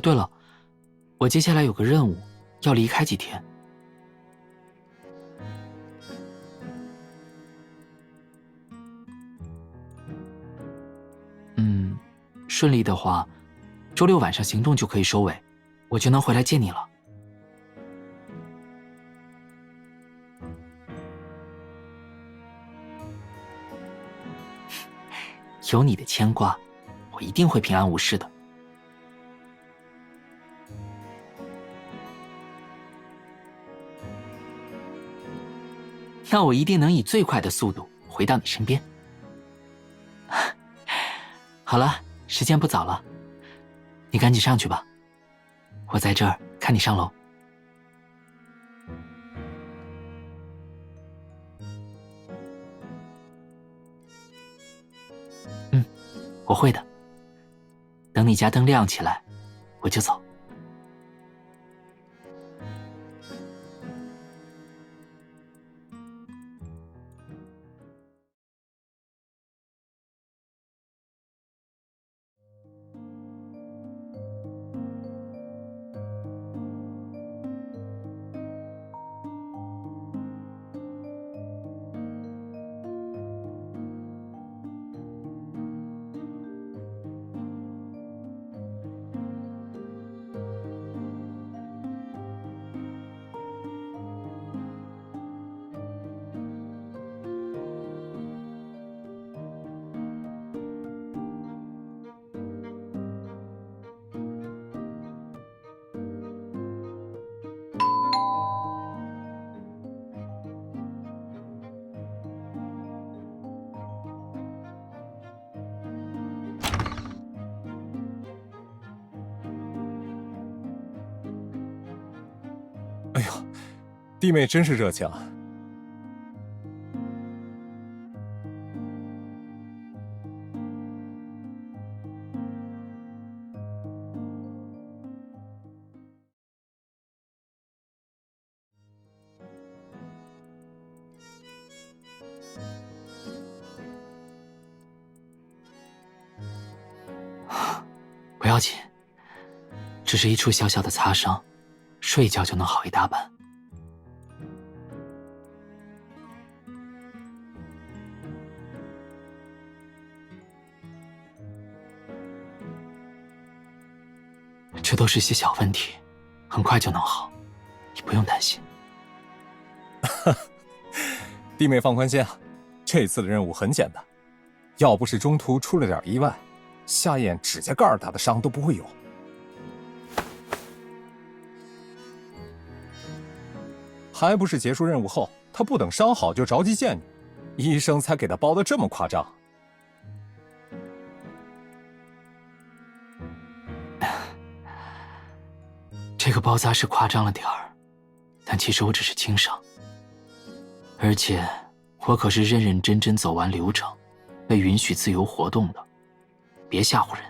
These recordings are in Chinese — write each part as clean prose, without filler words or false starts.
对了，我接下来有个任务，要离开几天。顺利的话，周六晚上行动就可以收尾，我就能回来见你了。有你的牵挂，我一定会平安无事的。那我一定能以最快的速度回到你身边。好了，时间不早了，你赶紧上去吧，我在这儿看你上楼。我会的，等你家灯亮起来，我就走。哎呦，弟妹真是热情啊！不要紧，只是一处小小的擦伤，睡一觉就能好一大半。这都是些小问题，很快就能好，你不用担心。弟妹放宽心啊，这次的任务很简单，要不是中途出了点意外，夏燕指甲盖大的伤都不会有。还不是结束任务后，她不等伤好就着急见你，医生才给她包得这么夸张。这个包扎是夸张了点儿，但其实我只是轻伤，而且我可是认认真真走完流程，被允许自由活动的，别吓唬人。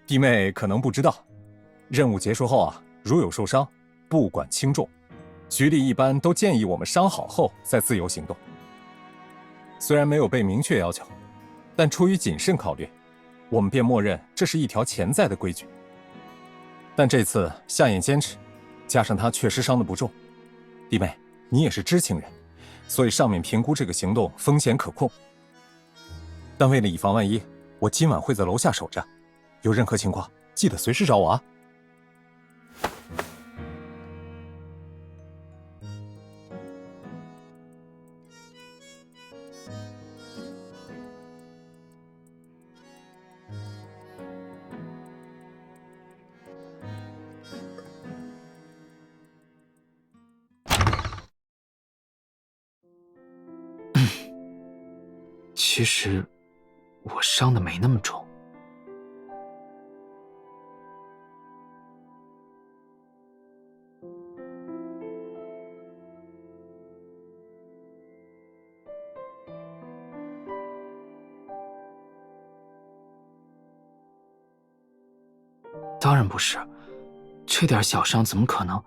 弟妹可能不知道，任务结束后啊，如有受伤，不管轻重，局里一般都建议我们伤好后再自由行动。虽然没有被明确要求，但出于谨慎考虑，我们便默认这是一条潜在的规矩。但这次夏燕坚持，加上她确实伤得不重，弟妹你也是知情人，所以上面评估这个行动风险可控。但为了以防万一，我今晚会在楼下守着，有任何情况记得随时找我啊。其实我伤得没那么重。当然不是，这点小伤怎么可能？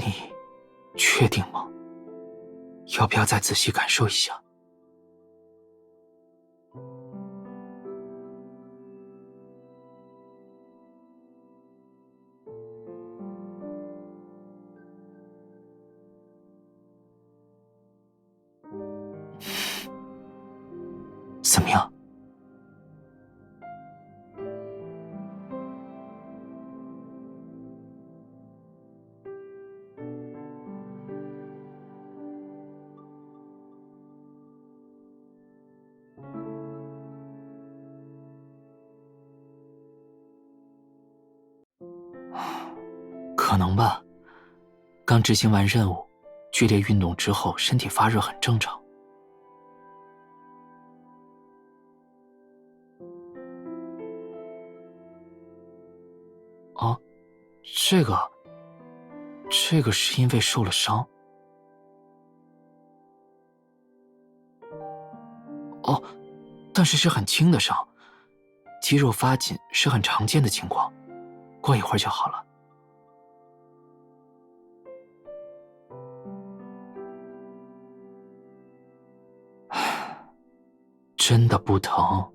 你确定吗？要不要再仔细感受一下？怎么样？可能吧，刚执行完任务，剧烈运动之后身体发热很正常。哦，这个是因为受了伤。哦，但是是很轻的伤，肌肉发紧是很常见的情况，过一会儿就好了。真的不疼。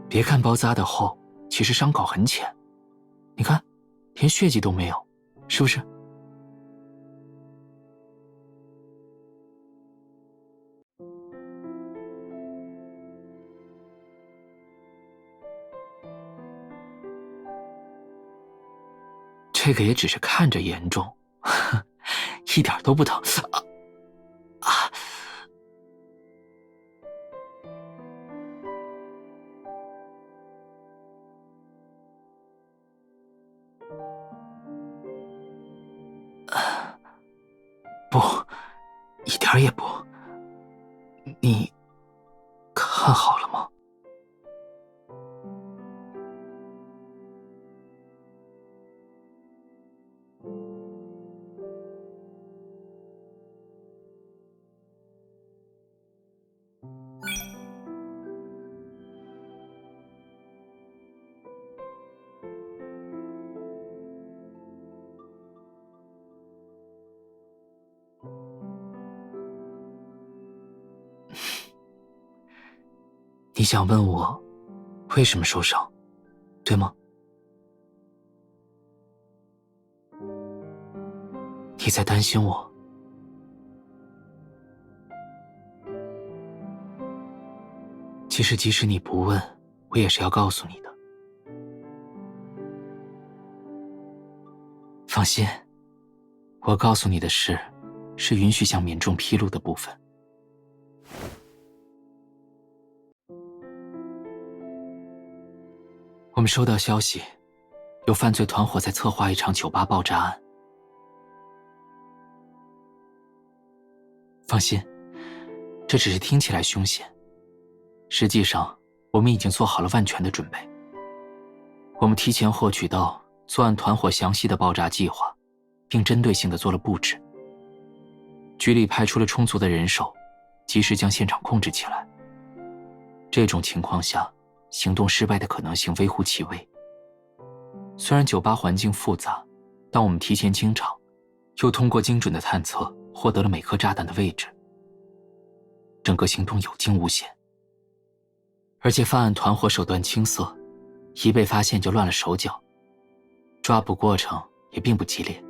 别看包扎的厚，其实伤口很浅。你看，连血迹都没有，是不是？这个也只是看着严重，一点都不疼。啊！不，一点也不。你看好了吗？你想问我为什么受伤，对吗？你在担心我？其实即使你不问，我也是要告诉你的。放心，我告诉你的事，是允许向民众披露的部分。我们收到消息，有犯罪团伙在策划一场酒吧爆炸案。放心，这只是听起来凶险，实际上我们已经做好了万全的准备。我们提前获取到作案团伙详细的爆炸计划，并针对性地做了布置。局里派出了充足的人手，及时将现场控制起来。这种情况下，行动失败的可能性微乎其微。虽然酒吧环境复杂，但我们提前清场，又通过精准的探测获得了每颗炸弹的位置。整个行动有惊无险，而且犯案团伙手段青涩，一被发现就乱了手脚，抓捕过程也并不激烈。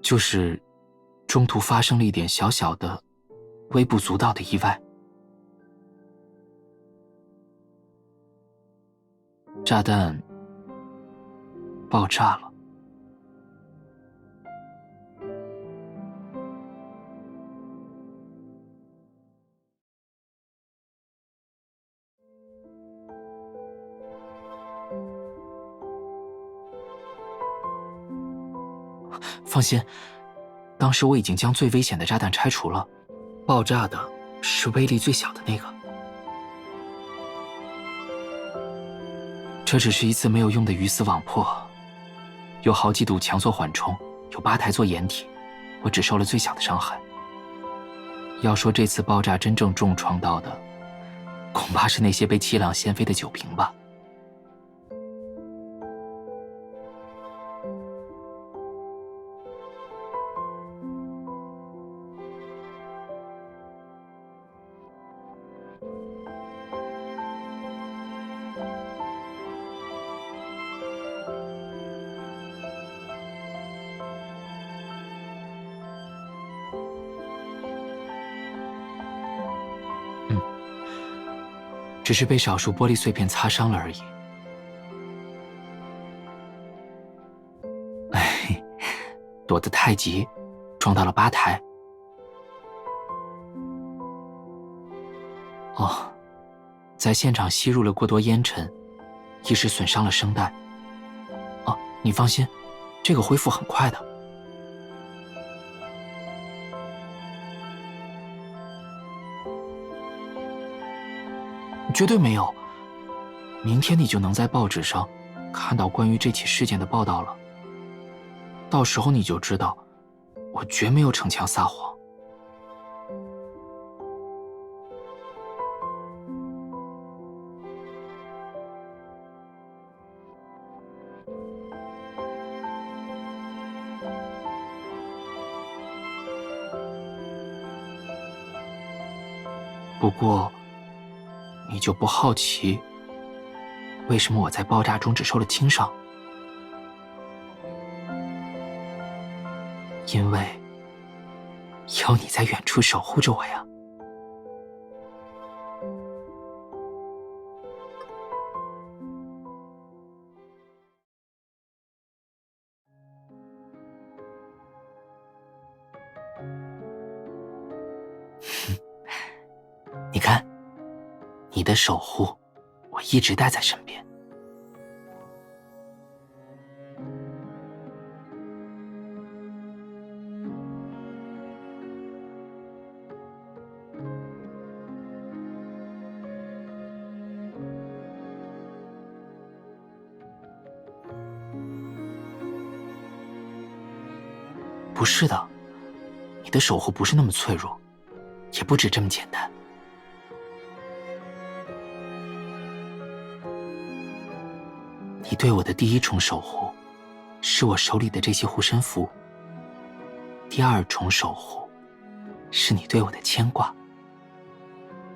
就是中途发生了一点小小的、微不足道的意外。炸弹爆炸了。放心，当时我已经将最危险的炸弹拆除了，爆炸的是威力最小的那个。这只是一次没有用的鱼死网破，有好几堵墙做缓冲，有8台做掩体，我只受了最小的伤害。要说这次爆炸真正重创到的，恐怕是那些被气浪掀飞的酒瓶吧。只是被少数玻璃碎片擦伤了而已。哎，躲得太急，撞到了吧台。哦，在现场吸入了过多烟尘，一时损伤了声带。哦，你放心，这个恢复很快的。绝对没有，明天你就能在报纸上看到关于这起事件的报道了。到时候你就知道，我绝没有逞强撒谎。不过，你就不好奇，为什么我在爆炸中只受了轻伤？因为有你在远处守护着我呀。你看，你的守护，我一直带在身边。不是的，你的守护不是那么脆弱，也不止这么简单。你对我的第一重守护，是我手里的这些护身符；第2重守护，是你对我的牵挂；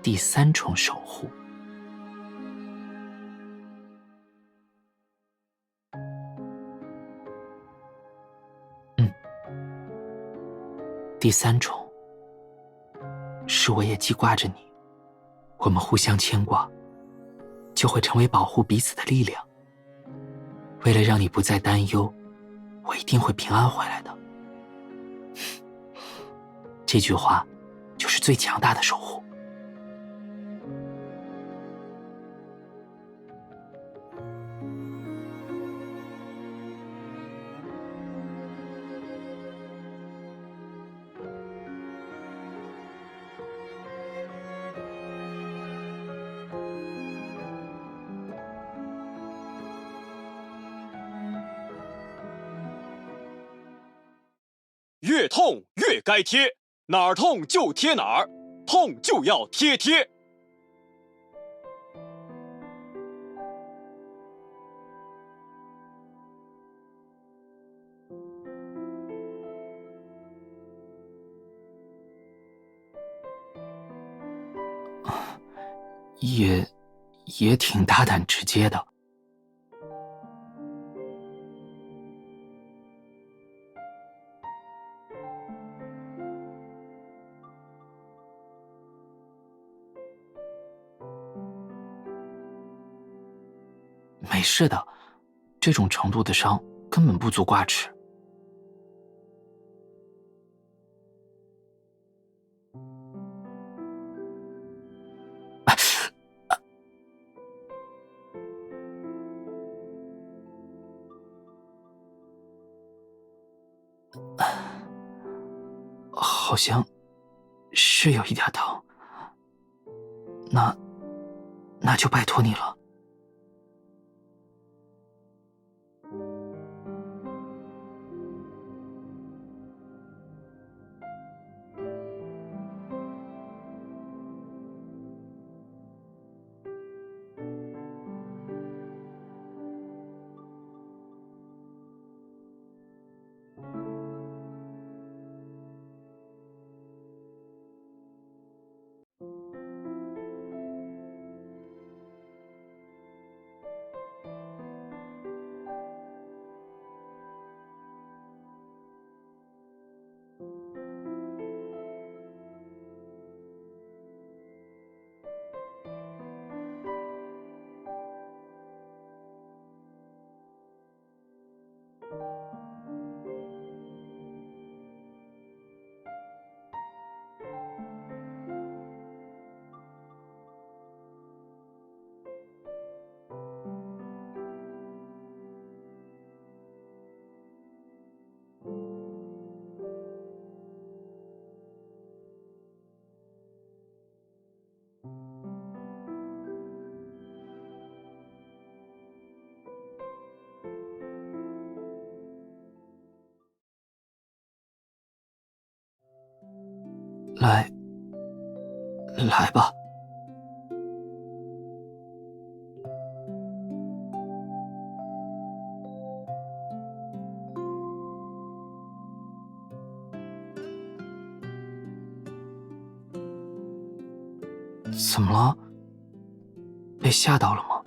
第3重守护，第3重，是我也记挂着你，我们互相牵挂，就会成为保护彼此的力量。为了让你不再担忧，我一定会平安回来的。这句话就是最强大的守护。越痛越该贴，哪儿痛就贴哪儿，痛就要贴贴。也挺大胆直接的。没事的，这种程度的伤根本不足挂齿。好像是有一点疼，那就拜托你了。来吧。怎么了？被吓到了吗？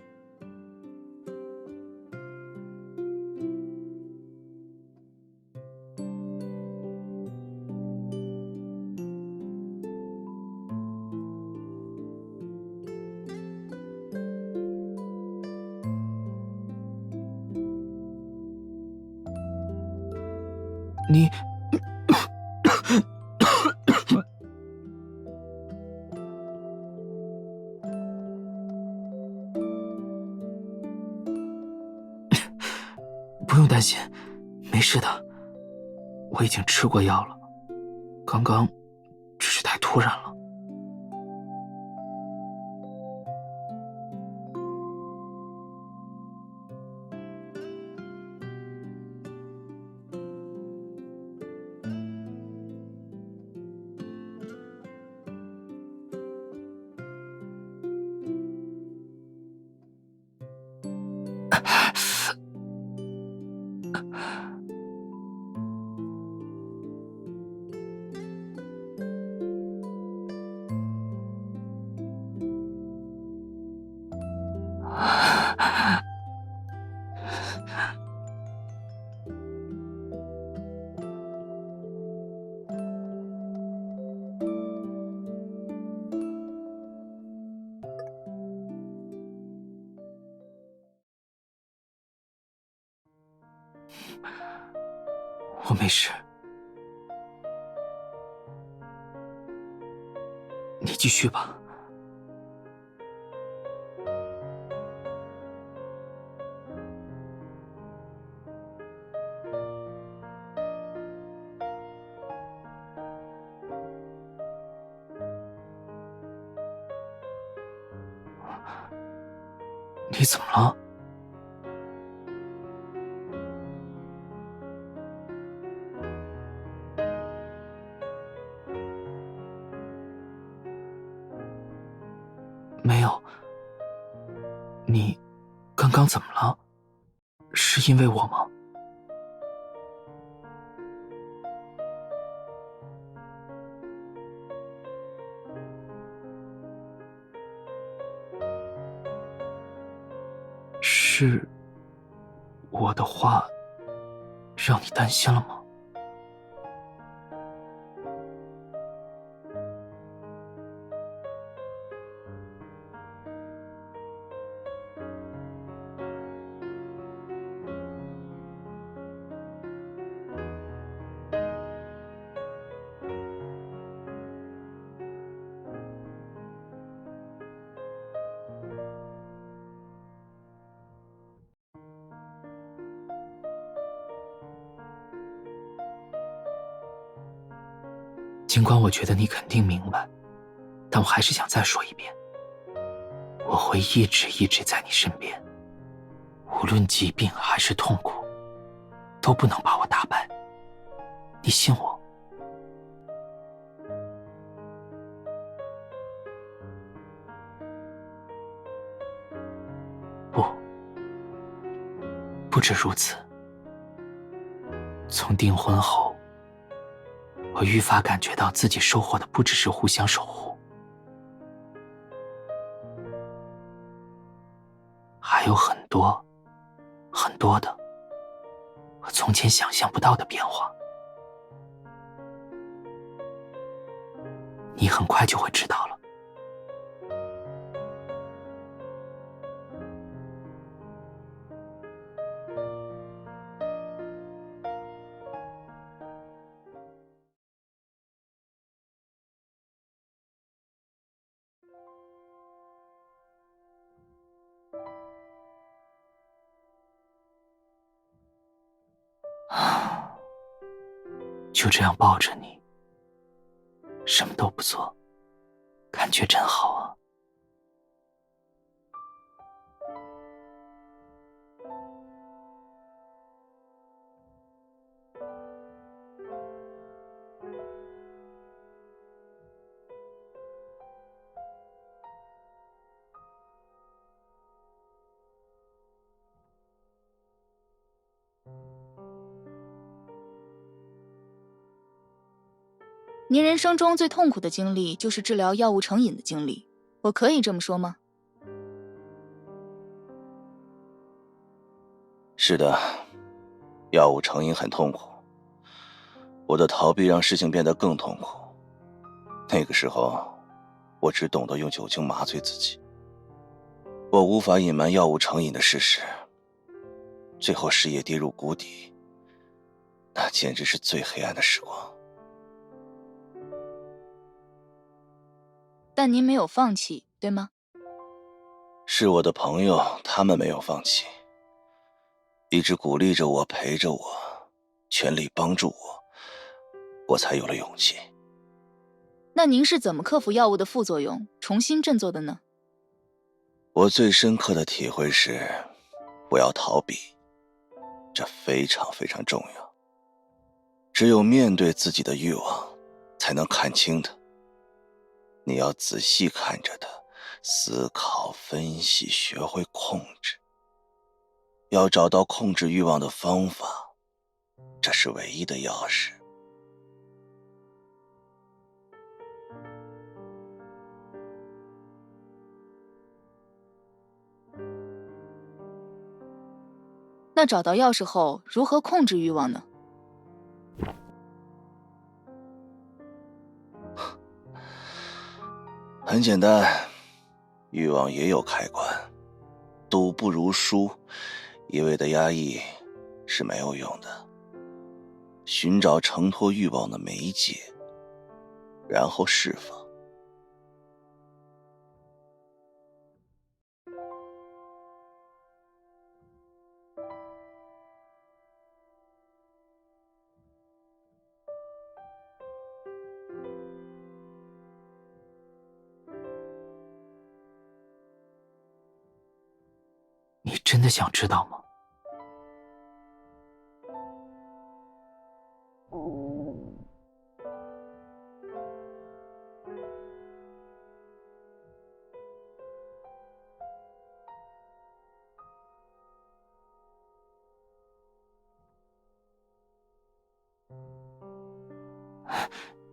你不用担心，没事的，我已经吃过药了，刚刚只是太突然了。我没事，你继续吧。你怎么了？没有。你刚刚怎么了？是因为我吗？是我的话让你担心了吗？尽管我觉得你肯定明白，但我还是想再说一遍，我会一直在你身边，无论疾病还是痛苦，都不能把我打败。你信我？不止如此，从订婚后，我愈发感觉到自己收获的不只是互相守护，还有很多的我从前想象不到的变化。你很快就会知道了。就这样抱着你，什么都不做，感觉真好啊。您人生中最痛苦的经历就是治疗药物成瘾的经历，我可以这么说吗？是的，药物成瘾很痛苦，我的逃避让事情变得更痛苦。那个时候，我只懂得用酒精麻醉自己，我无法隐瞒药物成瘾的事实，最后事业跌入谷底，那简直是最黑暗的时光。但您没有放弃，对吗？是我的朋友，他们没有放弃，一直鼓励着我，陪着我，全力帮助我，我才有了勇气。那您是怎么克服药物的副作用，重新振作的呢？我最深刻的体会是，不要逃避，这非常重要。只有面对自己的欲望，才能看清它。你要仔细看着它，思考分析，学会控制。要找到控制欲望的方法，这是唯一的钥匙。那找到钥匙后，如何控制欲望呢？很简单，欲望也有开关，赌不如输，一味的压抑是没有用的。寻找承托欲望的媒介，然后释放。你真的想知道吗？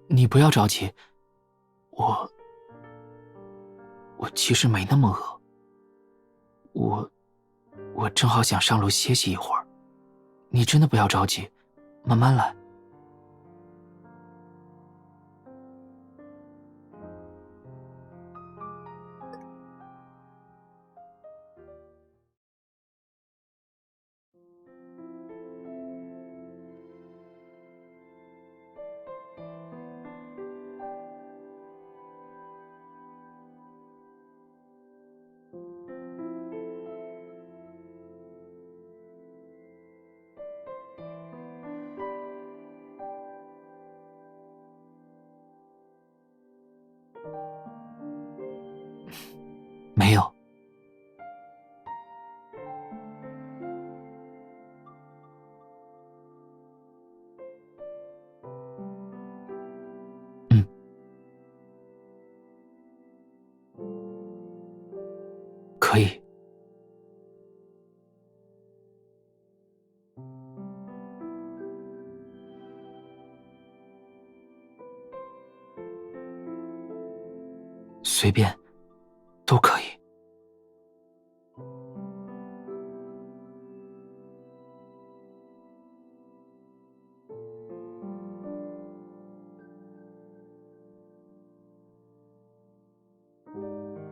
你不要着急，我其实没那么饿，我正好想上楼歇息一会儿，你真的不要着急，慢慢来。可以。随便，都可以。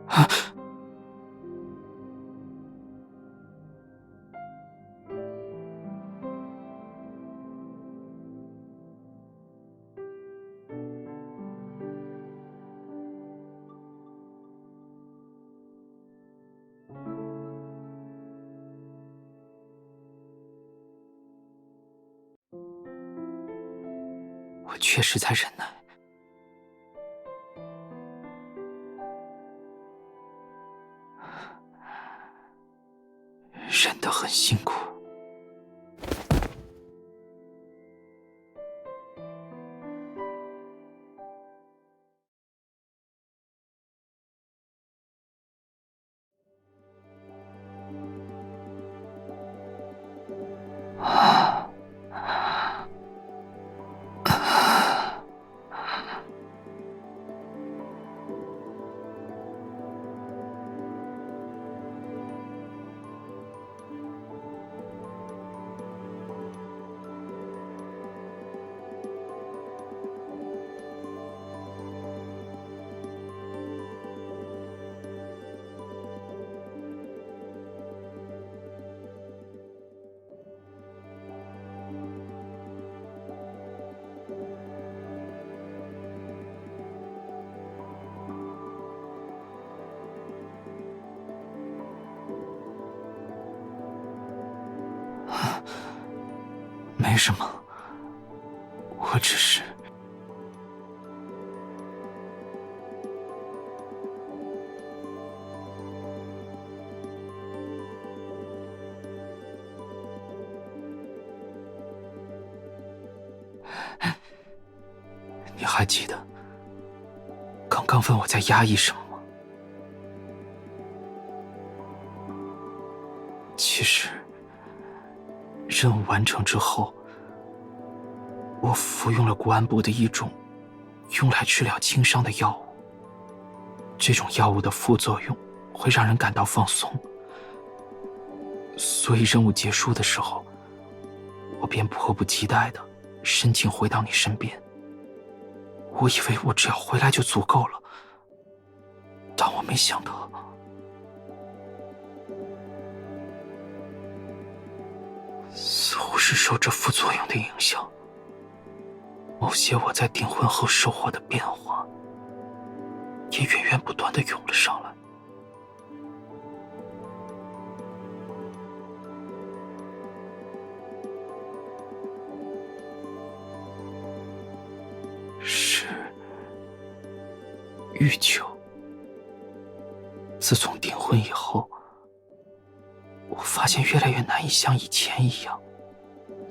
啊！我确实在忍耐，忍得很辛苦。没什么，我只是……你还记得刚刚问我在压抑什么吗？其实，任务完成之后，我服用了国安部的一种用来治疗轻伤的药物。这种药物的副作用会让人感到放松，所以任务结束的时候，我便迫不及待地申请回到你身边。我以为我只要回来就足够了，但我没想到，似乎是受这副作用的影响，某些我在订婚后收获的变化，也源源不断地涌了上来。是欲求。自从订婚以后，我发现越来越难以像以前一样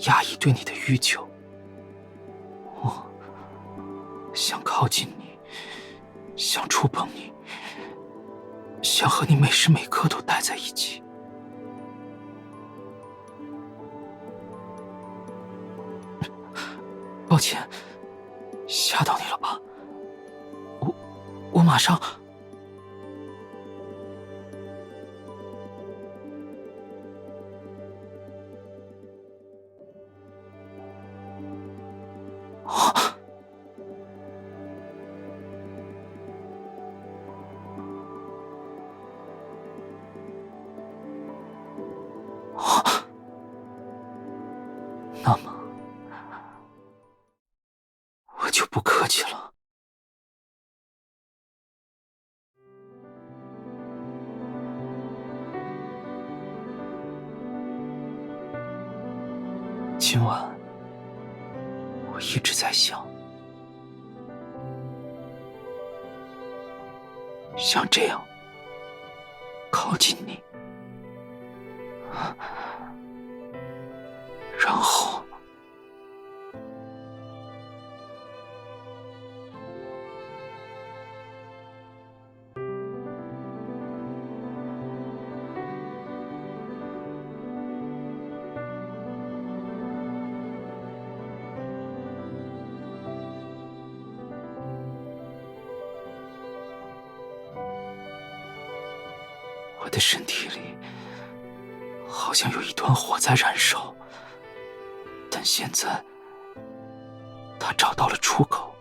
压抑对你的欲求。我想靠近你，想触碰你，想和你每时每刻都待在一起。抱歉，吓到你了吧？我马上。那么，我就不客气了。今晚，我一直在想，像这样靠近你，然后我的身体里好像有一团火在燃烧，但现在它找到了出口，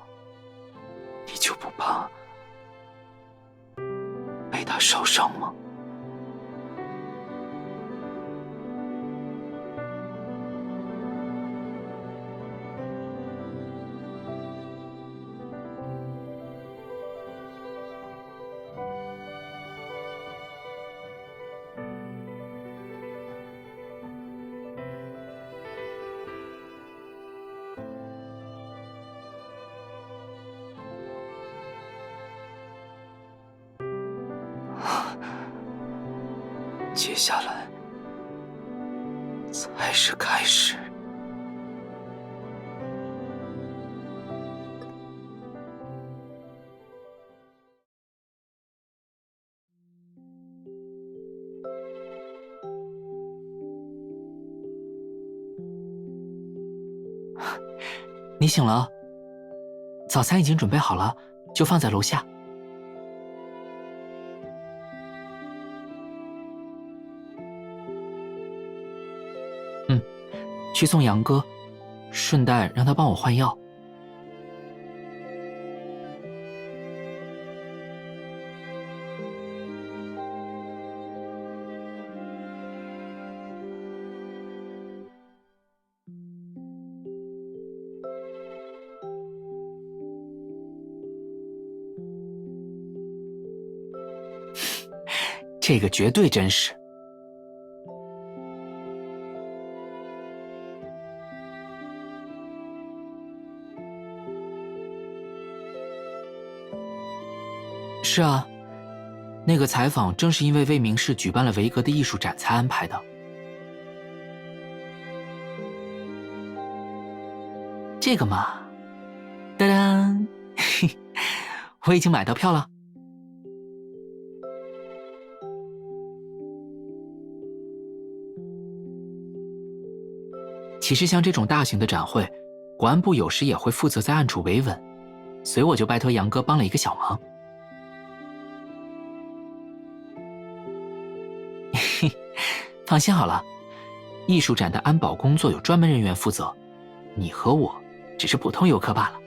你就不怕被它烧伤吗？接下来才是开始。你醒了，早餐已经准备好了，就放在楼下。去送杨哥，顺带让他帮我换药。这个绝对真实。是啊，那个采访正是因为魏明市举办了维格的艺术展才安排的。这个嘛，当当，我已经买到票了。其实像这种大型的展会，国安部有时也会负责在暗处维稳，所以我就拜托杨哥帮了一个小忙。放心好了，艺术展的安保工作有专门人员负责，你和我只是普通游客罢了。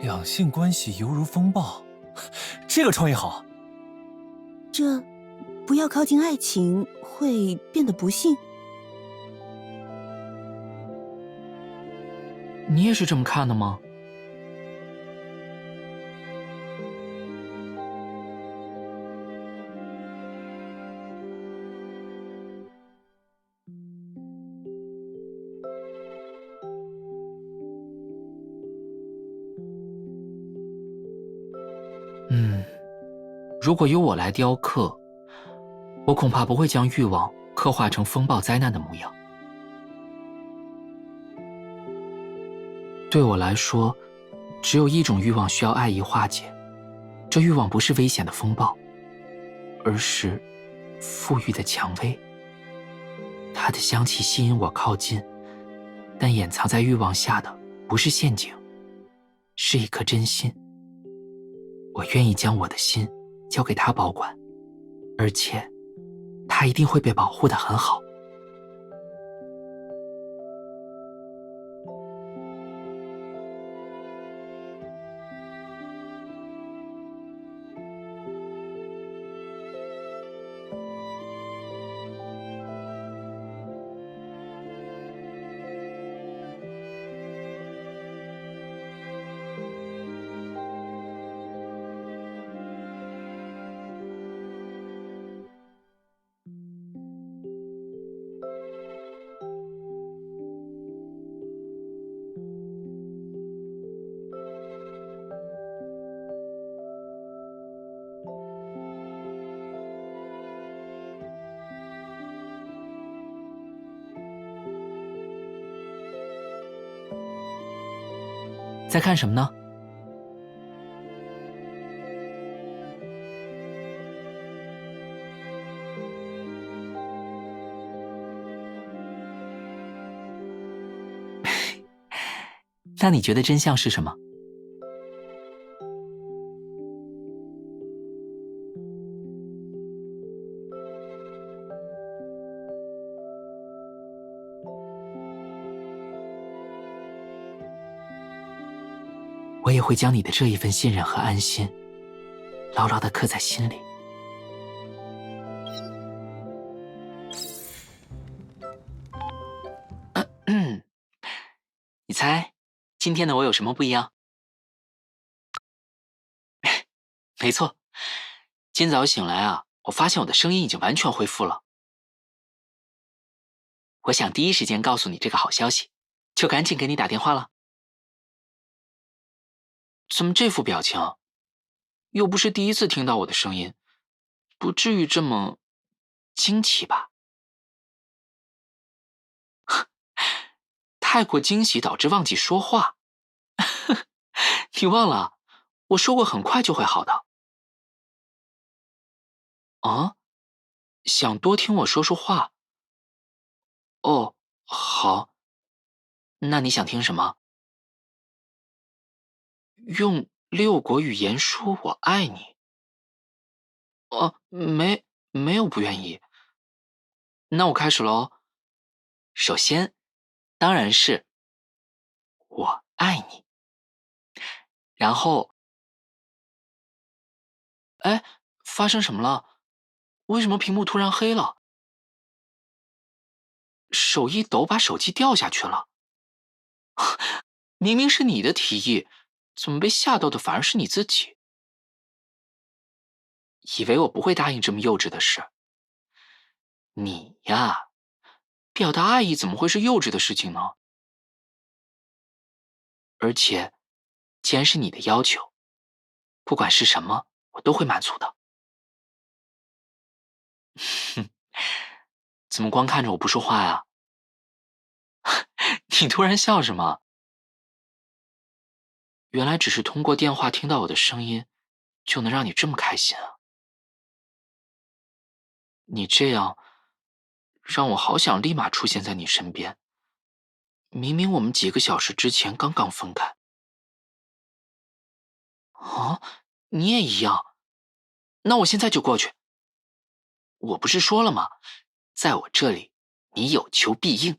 两性关系犹如风暴，这个创意好。这不要靠近爱情，会变得不幸。你也是这么看的吗？如果由我来雕刻，我恐怕不会将欲望刻画成风暴灾难的模样。对我来说，只有一种欲望需要爱意化解，这欲望不是危险的风暴，而是馥郁的蔷薇。它的香气吸引我靠近，但掩藏在欲望下的不是陷阱，是一颗真心。我愿意将我的心交给他保管，而且他一定会被保护得很好。在看什么呢？那你觉得真相是什么？我也会将你的这一份信任和安心牢牢地刻在心里。你猜今天的我有什么不一样？没错，今早醒来啊，我发现我的声音已经完全恢复了。我想第一时间告诉你这个好消息，就赶紧给你打电话了。怎么这副表情？又不是第一次听到我的声音，不至于这么惊奇吧？太过惊喜导致忘记说话。你忘了，我说过很快就会好的。啊？想多听我说说话？哦，好。那你想听什么？用6国语言说我爱你？哦，没有不愿意。那我开始喽。首先，当然是我爱你。然后，哎，发生什么了？为什么屏幕突然黑了？手一抖，把手机掉下去了。明明是你的提议，怎么被吓到的反而是你自己？以为我不会答应这么幼稚的事。你呀，表达爱意怎么会是幼稚的事情呢？而且，既然是你的要求，不管是什么，我都会满足的。哼，怎么光看着我不说话呀？你突然笑什么？原来只是通过电话听到我的声音，就能让你这么开心啊！你这样，让我好想立马出现在你身边。明明我们几个小时之前刚刚分开。啊，你也一样？那我现在就过去。我不是说了吗？在我这里，你有求必应。